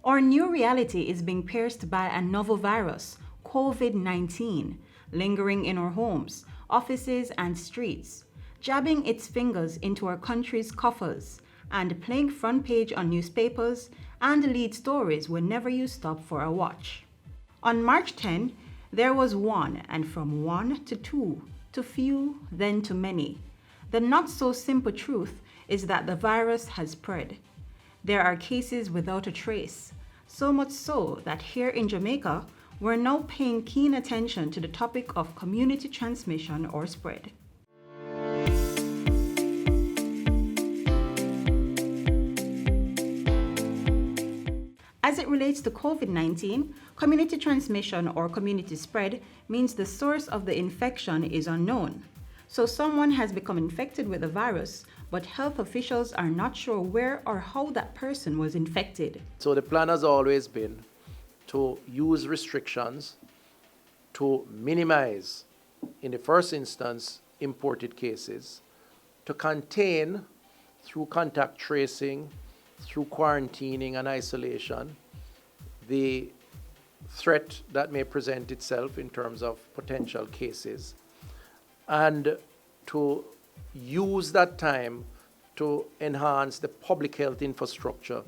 Our new reality is being pierced by a novel virus, COVID-19, lingering in our homes, offices, and streets, jabbing its fingers into our country's coffers, and playing front page on newspapers and lead stories whenever you stop for a watch. On March 10, there was one, and from one to two, to few, then to many. The not so simple truth is that the virus has spread. There are cases without a trace, so much so that here in Jamaica, we're now paying keen attention to the topic of community transmission or spread. As it relates to COVID-19, community transmission or community spread means the source of the infection is unknown. So someone has become infected with the virus, but health officials are not sure where or how that person was infected. So the plan has always been to use restrictions to minimize, in the first instance, imported cases, to contain through contact tracing, through quarantining and isolation, the threat that may present itself in terms of potential cases, and to use that time to enhance the public health infrastructure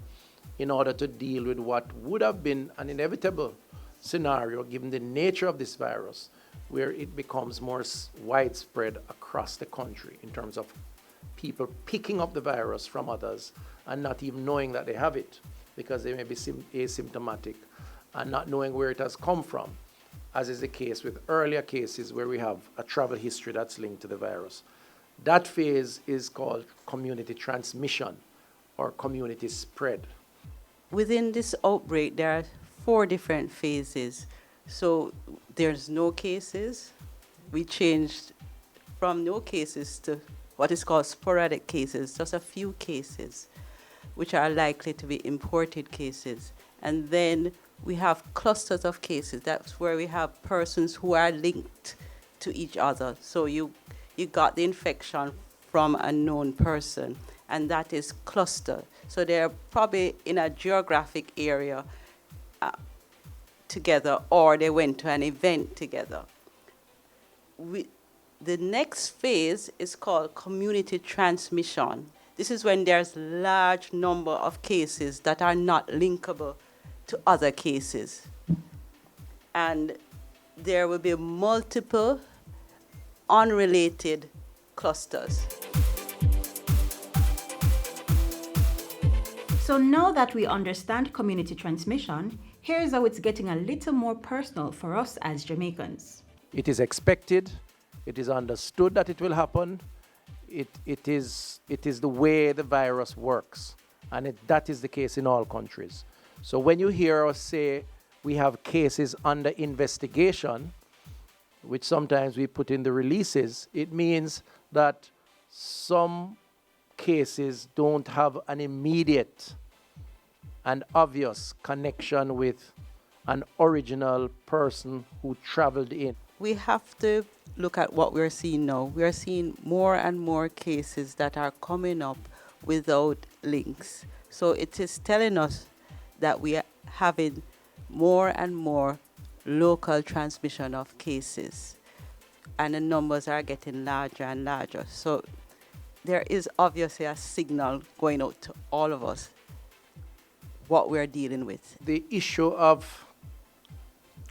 in order to deal with what would have been an inevitable scenario given the nature of this virus, where it becomes more widespread across the country in terms of people picking up the virus from others and not even knowing that they have it because they may be asymptomatic and not knowing where it has come from, as is the case with earlier cases where we have a travel history that's linked to the virus. That phase is called community transmission or community spread. Within this outbreak, there are 4 different phases. So there's no cases. We changed from no cases to what is called sporadic cases, just a few cases, which are likely to be imported cases. And then we have clusters of cases. That's where we have persons who are linked to each other. So you got the infection from a known person, and that is cluster. So they're probably in a geographic area together, or they went to an event together. The next phase is called community transmission. This is when there's large number of cases that are not linkable to other cases. And there will be multiple unrelated clusters. So now that we understand community transmission, here's how it's getting a little more personal for us as Jamaicans. It is expected, it is understood that it will happen. It is the way the virus works, and that is the case in all countries. So when you hear us say we have cases under investigation, which sometimes we put in the releases, it means that some cases don't have an immediate and obvious connection with an original person who traveled in. We have to look at what we're seeing now. We are seeing more and more cases that are coming up without links. So it is telling us that we are having more and more local transmission of cases, and the numbers are getting larger and larger. So there is obviously a signal going out to all of us what we're dealing with. The issue of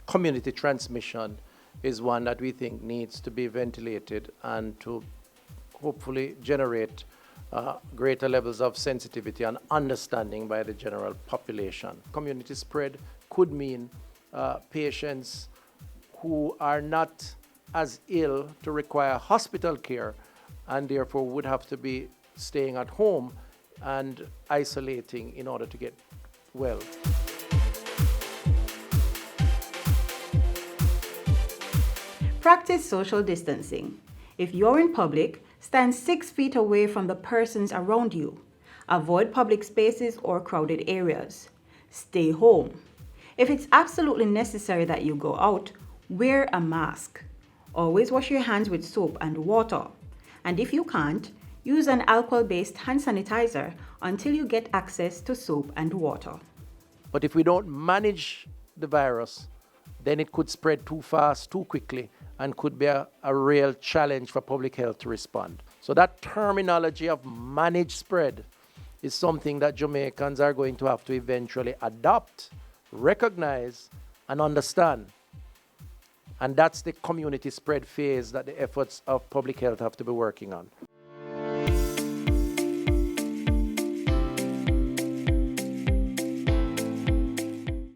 community transmission is one that we think needs to be ventilated and to hopefully generate greater levels of sensitivity and understanding by the general population. Community spread could mean patients who are not as ill to require hospital care and therefore would have to be staying at home and isolating in order to get well. Practice social distancing. If you're in public, stand 6 feet away from the persons around you. Avoid public spaces or crowded areas. Stay home. If it's absolutely necessary that you go out, wear a mask. Always wash your hands with soap and water. And if you can't, use an alcohol-based hand sanitizer until you get access to soap and water. But if we don't manage the virus, then it could spread too fast, too quickly, and could be a real challenge for public health to respond. So that terminology of managed spread is something that Jamaicans are going to have to eventually adopt, recognize, and understand. And that's the community spread phase that the efforts of public health have to be working on.